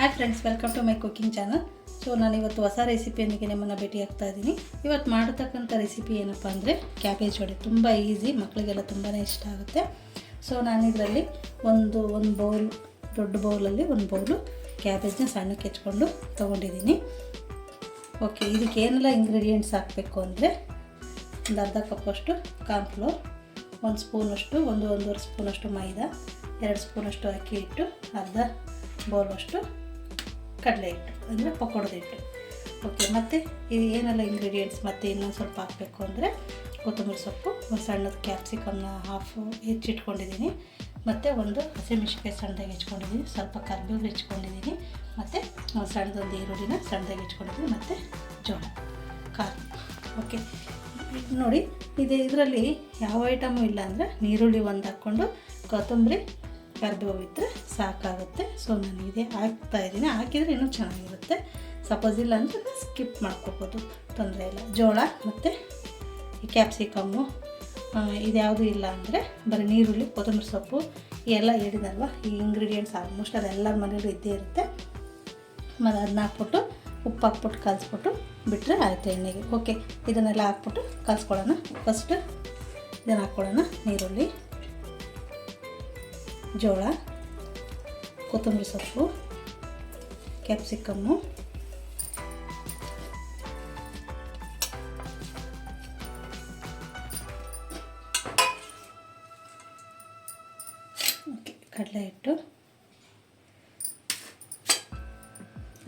Hi friends, welcome to my cooking channel. So ನಾನು ಇವತ್ತು ಹೊಸ ರೆಸಿಪಿಯೊಂದಿಗೆ ನಿಮ್ಮನ್ನು ಭೇಟಿ ಆಗ್ತಾ ಇದ್ದೀನಿ. ಇವತ್ತು ಮಾಡತಕ್ಕಂಥ ರೆಸಿಪಿ ಏನಪ್ಪ ಅಂದರೆ ಕ್ಯಾಬೇಜ್ ವಡೆ. ತುಂಬ ಈಸಿ, ಮಕ್ಕಳಿಗೆಲ್ಲ ತುಂಬಾ ಇಷ್ಟ ಆಗುತ್ತೆ. ಸೊ ನಾನು ಇದರಲ್ಲಿ ಒಂದು ಬೌಲ್, ದೊಡ್ಡ ಬೌಲಲ್ಲಿ ಒಂದು ಬೌಲು ಕ್ಯಾಬೇಜ್ನ ಸಣ್ಣಕ್ಕೆ ಹೆಚ್ಕೊಂಡು ತೊಗೊಂಡಿದ್ದೀನಿ. ಓಕೆ, ಇದಕ್ಕೆ ಏನೆಲ್ಲ ಇಂಗ್ರೀಡಿಯೆಂಟ್ಸ್ ಹಾಕಬೇಕು ಅಂದರೆ ಒಂದು ಅರ್ಧ ಕಪ್ಪಷ್ಟು ಕಾರ್ನ್ಫ್ಲೋರ್, ಒಂದು ಸ್ಪೂನಷ್ಟು, ಒಂದೂವರೆ ಸ್ಪೂನಷ್ಟು ಮೈದಾ, 2 ಸ್ಪೂನಷ್ಟು ಅಕ್ಕಿ ಹಿಟ್ಟು, ಅರ್ಧ ಬೌಲಷ್ಟು ಕಡಲೆ ಹಿಟ್ಟು ಅಂದರೆ ಪಕೋಡದ ಹಿಟ್ಟು. ಓಕೆ, ಮತ್ತು ಇದು ಏನೆಲ್ಲ ಇಂಗ್ರೀಡಿಯೆಂಟ್ಸ್ ಮತ್ತು ಇನ್ನೊಂದು ಸ್ವಲ್ಪ ಹಾಕಬೇಕು ಅಂದರೆ ಕೊತ್ತಂಬರಿ ಸೊಪ್ಪು, ಒಂದು ಸಣ್ಣದ ಕ್ಯಾಪ್ಸಿಕಮ್ನ ಹಾಫ್ ಹೆಚ್ಚಿಟ್ಕೊಂಡಿದ್ದೀನಿ, ಮತ್ತು ಒಂದು ಹಸಿಮೆಣಸಿನಕಾಯಿ ಸಣ್ಣದಾಗಿ ಹೆಚ್ಕೊಂಡಿದ್ದೀನಿ, ಸ್ವಲ್ಪ ಕರಿಬೇವು ಹೆಚ್ಕೊಂಡಿದ್ದೀನಿ, ಮತ್ತು ಒಂದು ಸಣ್ಣದೊಂದು ಈರುಳ್ಳಿನ ಸಣ್ಣದಾಗಿ ಹೆಚ್ಕೊಂಡಿದ್ದೀನಿ, ಮತ್ತು ಜೋಳ ಖಾರ. ಓಕೆ ನೋಡಿ, ಇದರಲ್ಲಿ ಯಾವ ಐಟಮು ಇಲ್ಲ ಅಂದರೆ ನೀರುಳ್ಳಿ ಒಂದು ಹಾಕ್ಕೊಂಡು ಕೊತ್ತಂಬರಿ ಕರಿಬೇವು ಇದ್ದರೆ ಸಾಕಾಗುತ್ತೆ. ಸೊ ನಾನು ಇದೇ ಹಾಕ್ತಾಯಿದ್ದೀನಿ. ಹಾಕಿದರೆ ಇನ್ನೂ ಚೆನ್ನಾಗಿರುತ್ತೆ. ಸಪೋಸ್ ಇಲ್ಲ ಅಂದರೆ ಸ್ಕಿಪ್ ಮಾಡ್ಕೋಬೋದು, ತೊಂದರೆ ಇಲ್ಲ. ಜೋಳ ಮತ್ತು ಈ ಕ್ಯಾಪ್ಸಿಕಮ್ಮು ಇದ್ಯಾವುದೂ ಇಲ್ಲ ಅಂದರೆ ಬರೀ ನೀರುಳ್ಳಿ, ಕೊತ್ತಂಬರಿ ಸೊಪ್ಪು ಎಲ್ಲ ಹೇಳಿದಲ್ವ, ಈ ಇಂಗ್ರೀಡಿಯೆಂಟ್ಸ್ ಆಲ್ಮೋಸ್ಟ್ ಅದೆಲ್ಲರ ಮನೇಲೂ ಇದ್ದೇ ಇರುತ್ತೆ. ಮತ್ತು ಅದನ್ನ ಹಾಕ್ಬಿಟ್ಟು ಉಪ್ಪು ಹಾಕ್ಬಿಟ್ಟು ಕಲಿಸ್ಬಿಟ್ಟು ಬಿಟ್ಟರೆ ಆಯಿತು ಎಣ್ಣೆಗೆ. ಓಕೆ, ಇದನ್ನೆಲ್ಲ ಹಾಕ್ಬಿಟ್ಟು ಕಲಿಸ್ಕೊಳ್ಳೋಣ. ಫಸ್ಟ್ ಇದನ್ನು ಹಾಕ್ಕೊಳ್ಳೋಣ. ನೀರುಳ್ಳಿ, ಜೋಳ, ಕೊತ್ತಂಬರಿ ಸೊಪ್ಪು, ಕ್ಯಾಪ್ಸಿಕಮ್ಮು, ಓಕೆ, ಕಡಲೆ ಹಿಟ್ಟು,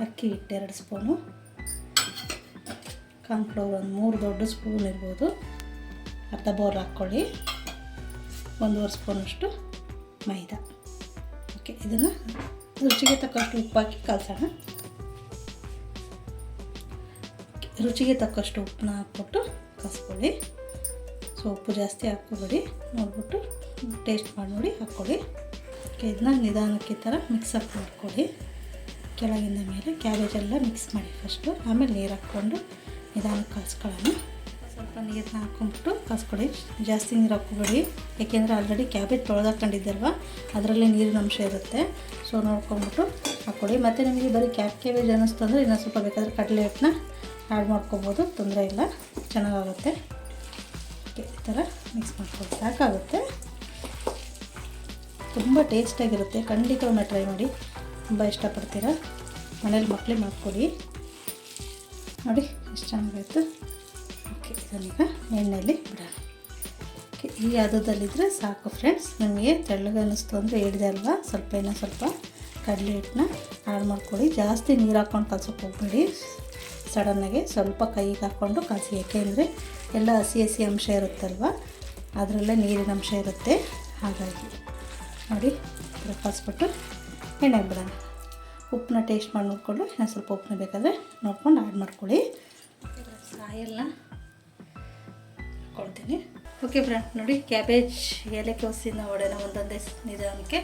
ಅಕ್ಕಿ ಹಿಟ್ಟು 2 ಸ್ಪೂನು, ಕಾರ್ನ್ಫ್ಲೋರ್ ಒಂದು 3 ದೊಡ್ಡ ಸ್ಪೂನ್ ಇರ್ಬೋದು, ಅರ್ಧ ಬೌಲ್ ಹಾಕ್ಕೊಳ್ಳಿ, 1.5 ಸ್ಪೂನಷ್ಟು ಮೈದಾ. ಓಕೆ, ಇದನ್ನು ರುಚಿಗೆ ತಕ್ಕಷ್ಟು ಉಪ್ಪು ಹಾಕಿ ಕಲಸೋಣ. ರುಚಿಗೆ ತಕ್ಕಷ್ಟು ಉಪ್ಪನ್ನ ಹಾಕ್ಬಿಟ್ಟು ಕಲಿಸ್ಕೊಳ್ಳಿ. ಸೊ ಉಪ್ಪು ಜಾಸ್ತಿ ಹಾಕ್ಕೊಬೇಡಿ, ನೋಡ್ಬಿಟ್ಟು ಟೇಸ್ಟ್ ಮಾಡಿ ನೋಡಿ ಹಾಕ್ಕೊಳ್ಳಿ. ಓಕೆ, ಇದನ್ನ ನಿಧಾನಕ್ಕೆ ಈ ಥರ ಮಿಕ್ಸಪ್ ಮಾಡ್ಕೊಳ್ಳಿ. ಕೆಳಗಿಂದ ಮೇಲೆ ಕ್ಯಾಬೇಜೆಲ್ಲ ಮಿಕ್ಸ್ ಮಾಡಿ ಫಸ್ಟು, ಆಮೇಲೆ ನೀರು ಹಾಕ್ಕೊಂಡು ನಿಧಾನಕ್ಕೆ ಕಲಿಸ್ಕೊಳ್ಳೋಣ. ಸ್ವಲ್ಪ ನೀರನ್ನ ಹಾಕ್ಕೊಂಬಿಟ್ಟು ಕಲಿಸ್ಕೊಳ್ಳಿ. ಜಾಸ್ತಿ ನೀರು ಹಾಕ್ಕೊಬೇಡಿ, ಏಕೆಂದರೆ ಆಲ್ರೆಡಿ ಕ್ಯಾಬೇಜ್ ತೊಳೆದಾಕೊಂಡಿದ್ದಲ್ವ, ಅದರಲ್ಲೇ ನೀರಿನ ಅಂಶ ಇರುತ್ತೆ. ಸೊ ನೋಡ್ಕೊಂಬಿಟ್ಟು ಹಾಕ್ಕೊಳ್ಳಿ. ಮತ್ತು ನಿಮಗೆ ಬರೀ ಕ್ಯಾಬೇಜ್ ಅನ್ನಿಸ್ತು ಅಂದರೆ ಇನ್ನೂ ಸ್ವಲ್ಪ ಬೇಕಾದರೆ ಕಡಲೆ ಹಿಟ್ಟನ್ನ ಆ್ಯಡ್ ಮಾಡ್ಕೊಬೋದು, ತೊಂದರೆ ಇಲ್ಲ, ಚೆನ್ನಾಗಾಗುತ್ತೆ. ಓಕೆ, ಈ ಥರ ಮಿಕ್ಸ್ ಮಾಡ್ಕೊಳ್ಳಿ, ಸಾಕಾಗುತ್ತೆ. ತುಂಬ ಟೇಸ್ಟಾಗಿರುತ್ತೆ. ಖಂಡಿತ ಒಮ್ಮೆ ಟ್ರೈ ಮಾಡಿ, ತುಂಬ ಇಷ್ಟಪಡ್ತೀರಾ. ಮನೇಲಿ ಮಕ್ಕಳಿಗೆ ಮಾಡ್ಕೊಡಿ. ನೋಡಿ ಎಷ್ಟು ಚೆನ್ನಾಗಾಯಿತು. ಓಕೆ, ಇದನ್ನೀಗ ಎಣ್ಣೆಯಲ್ಲಿ ಬಿಡೋಣ. ಓಕೆ, ಈ ಹದದಲ್ಲಿದ್ದರೆ ಸಾಕು ಫ್ರೆಂಡ್ಸ್. ನಿಮಗೆ ತೆಳ್ಳಗೆ ಅನ್ನಿಸ್ತು ಅಂದರೆ ಹೇಳಿದೆ ಅಲ್ವಾ, ಸ್ವಲ್ಪ ಕಡಲೆ ಹಿಟ್ಟನ್ನ ಆ್ಯಡ್ ಮಾಡ್ಕೊಳ್ಳಿ. ಜಾಸ್ತಿ ನೀರು ಹಾಕ್ಕೊಂಡು ಕಲ್ಸೋಕೆ ಹೋಗಬೇಡಿ. ಸಡನ್ನಾಗಿ ಸ್ವಲ್ಪ ಕೈಗೆ ಹಾಕ್ಕೊಂಡು ಕಲಸಿ, ಏಕೆಂದರೆ ಎಲ್ಲ ಹಸಿ ಅಂಶ ಇರುತ್ತಲ್ವ, ಅದರಲ್ಲೇ ನೀರಿನ ಅಂಶ ಇರುತ್ತೆ. ಹಾಗಾಗಿ ನೋಡಿ ಕಲಿಸ್ಬಿಟ್ಟು ಎಣ್ಣೆಗೆ ಬಿಡೋಣ. ಉಪ್ಪನ್ನ ಟೇಸ್ಟ್ ಮಾಡಿ ನೋಡಿಕೊಂಡು, ಇನ್ನೂ ಸ್ವಲ್ಪ ಉಪ್ಪನ್ನ ಬೇಕಾದರೆ ನೋಡ್ಕೊಂಡು ಆ್ಯಡ್ ಮಾಡ್ಕೊಳ್ಳಿ. ಆಯಲ್ನ ಹಾಕ್ಕೊಳ್ತೀನಿ. ಓಕೆ ಫ್ರೆಂಡ್, ನೋಡಿ ಕ್ಯಾಬೇಜ್ ಎಲೆಕೋಸಿನ ವಡೆನ ಒಂದೊಂದೇ ನಿಧಾನಕ್ಕೆ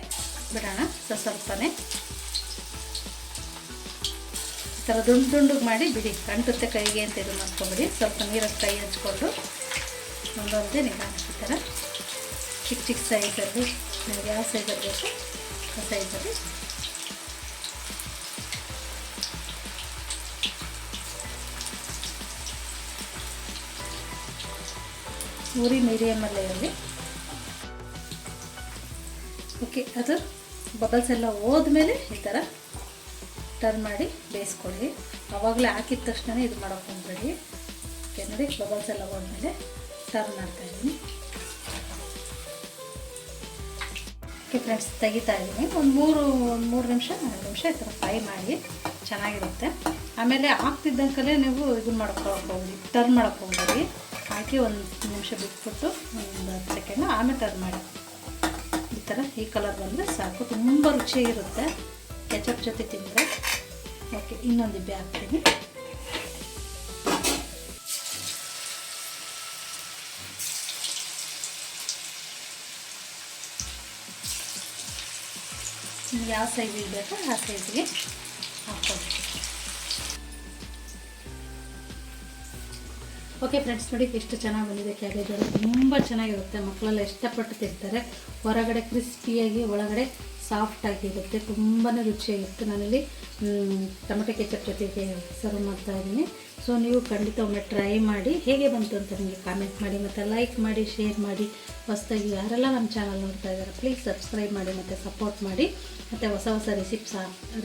ಬಿಡೋಣ. ಸ್ವಲ್ಪನೇ ಈ ಥರ ದುಂಡು ಮಾಡಿ ಬಿಡಿ, ಅಂಟುತ್ತೆ ಕೈಗೆ ಅಂತ ಇದು ಮಾಡ್ಕೊಬಿಡಿ. ಸ್ವಲ್ಪ ನೀರಲ್ಲಿ ಕೈ ಹಚ್ಕೊಂಡು ಒಂದೊಂದೇ ನಿಧಾನಕ್ಕೆ ಈ ಥರ ಚಿಕ್ಕ ಸೈಜಲ್ಲಿ, ನಿಮಗೆ ಯಾವ ಸೈಜಲ್ಲಿ ಬೇಕು ಆ ಸೈಜಲ್ಲಿ ಉರಿ ಮೀಡಿಯಮಲ್ಲೇ ಇರಲಿ. ಓಕೆ, ಅದು ಬಬಲ್ಸ್ ಎಲ್ಲ ಹೋದ್ಮೇಲೆ ಈ ಥರ ಟರ್ನ್ ಮಾಡಿ ಬೇಯಿಸ್ಕೊಳ್ಳಿ. ಆವಾಗಲೇ ಹಾಕಿದ ತಕ್ಷಣ ಇದು ಮಾಡೋಕೆ ಹೋಗಬೇಡಿ. ಓಕೆ, ನೋಡಿ ಬಬಲ್ಸ್ ಎಲ್ಲ ಹೋದ್ಮೇಲೆ ಟರ್ನ್ ಮಾಡ್ತಾಯಿದ್ದೀನಿ. ಓಕೆ ಫ್ರೆಂಡ್ಸ್, ತೆಗಿತಾ ಇದ್ದೀನಿ. ಒಂದು 3 ನಿಮಿಷ 4 ನಿಮಿಷ ಈ ಥರ ಫ್ರೈ ಮಾಡಿ, ಚೆನ್ನಾಗಿರುತ್ತೆ. ಆಮೇಲೆ ಹಾಕ್ತಿದ್ದಂಕಲೇ ನೀವು ಇದನ್ನು ಮಾಡೋಕ್ಕೆ ಹೋಗ್ಬೋದು, ಟರ್ನ್ ಮಾಡೋಕ್ಕೆ ಹೋಗ್ಬೇಡಿ. ಹಾಕಿ 1 ನಿಮಿಷ ಬಿಟ್ಬಿಟ್ಟು ಒಂದು 10 ಸೆಕೆಂಡ್ ಆಮೇಲೆ ಟರ್ನ್ ಮಾಡಿ. ಈ ಥರ ಈ ಕಲರ್ ಬಂದರೆ ಸಾಕು, ತುಂಬ ರುಚಿಯಾಗಿರುತ್ತೆ ಕೆಚಪ್ ಜೊತೆ ತಿಂದರೆ. ಓಕೆ, ಇನ್ನೊಂದು ಇಬ್ಬೆ ಹಾಕ್ತೀನಿ. ನಿಮ್ಗೆ ಯಾವ ಸೈಜಿಗೆ ಬೇಕೋ ಆ ಸೈಜಿಗೆ ಹಾಕ್ಕೊಳ್ಳಿ. ಓಕೆ ಫ್ರೆಂಡ್ಸ್, ನೋಡಿ ಎಷ್ಟು ಚೆನ್ನಾಗಿ ಬಂದಿದೆ ಕ್ಯಾಬೇಜ್ ವಡೆ. ತುಂಬ ಚೆನ್ನಾಗಿರುತ್ತೆ, ಮಕ್ಕಳೆಲ್ಲ ಇಷ್ಟಪಟ್ಟು ತಿಂತಾರೆ. ಹೊರಗಡೆ ಕ್ರಿಸ್ಪಿಯಾಗಿ, ಒಳಗಡೆ ಸಾಫ್ಟಾಗಿರುತ್ತೆ, ತುಂಬಾ ರುಚಿಯಾಗಿರುತ್ತೆ. ನಾನಿಲ್ಲಿ ಟೊಮೆಟೊ ಕೆಚಪ್ ಜೊತೆಗೆ ಸರ್ವ್ ಮಾಡ್ತಾ ಇದ್ದೀನಿ. ಸೊ ನೀವು ಖಂಡಿತ ಒಮ್ಮೆ ಟ್ರೈ ಮಾಡಿ, ಹೇಗೆ ಬಂತು ಅಂತ ನಿಮಗೆ ಕಾಮೆಂಟ್ ಮಾಡಿ, ಮತ್ತು ಲೈಕ್ ಮಾಡಿ, ಶೇರ್ ಮಾಡಿ. ಹೊಸದಾಗಿ ಯಾರೆಲ್ಲ ನಮ್ಮ ಚಾನಲ್ ನೋಡ್ತಾ ಇದ್ದಾರೆ ಪ್ಲೀಸ್ ಸಬ್ಸ್ಕ್ರೈಬ್ ಮಾಡಿ ಮತ್ತು ಸಪೋರ್ಟ್ ಮಾಡಿ. ಮತ್ತು ಹೊಸ ಹೊಸ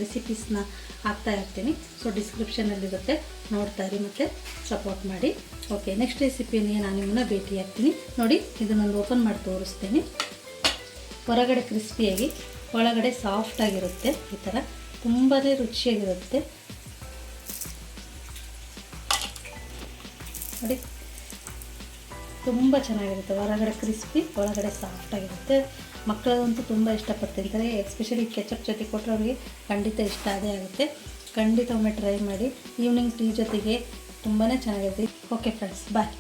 ರೆಸಿಪೀಸ್ನ ಹಾಕ್ತಾ ಇರ್ತೀನಿ. ಸೊ ಡಿಸ್ಕ್ರಿಪ್ಷನಲ್ಲಿರುತ್ತೆ, ನೋಡ್ತಾ ಇರಿ ಮತ್ತು ಸಪೋರ್ಟ್ ಮಾಡಿ. ಓಕೆ, ನೆಕ್ಸ್ಟ್ ರೆಸಿಪಿನೇ ನಾನು ನಿಮ್ಮನ್ನ ಭೇಟಿ ಆಗ್ತೀನಿ. ನೋಡಿ, ಇದನ್ನೊಂದು ಓಪನ್ ಮಾಡಿ ತೋರಿಸ್ತೀನಿ. ಹೊರಗಡೆ ಕ್ರಿಸ್ಪಿಯಾಗಿ ಒಳಗಡೆ ಸಾಫ್ಟಾಗಿರುತ್ತೆ. ಈ ಥರ ತುಂಬಾ ರುಚಿಯಾಗಿರುತ್ತೆ ನೋಡಿ, ತುಂಬ ಚೆನ್ನಾಗಿರುತ್ತೆ. ಹೊರಗಡೆ ಕ್ರಿಸ್ಪಿ, ಒಳಗಡೆ ಸಾಫ್ಟಾಗಿರುತ್ತೆ. ಮಕ್ಕಳಂತೂ ತುಂಬ ಇಷ್ಟಪಟ್ಟು ತಿಂತಾರೆ. ಎಸ್ಪೆಷಲಿ ಕೆಚಪ್ ಜೊತೆ ಕೊಟ್ಟರೆ ಅವ್ರಿಗೆ ಖಂಡಿತ ಇಷ್ಟ ಅದೇ ಆಗುತ್ತೆ. ಖಂಡಿತ ಒಮ್ಮೆ ಟ್ರೈ ಮಾಡಿ. ಈವ್ನಿಂಗ್ ಟೀ ಜೊತೆಗೆ ತುಂಬಾ ಚೆನ್ನಾಗಿರುತ್ತೆ. ಓಕೆ ಫ್ರೆಂಡ್ಸ್, ಬಾಯ್.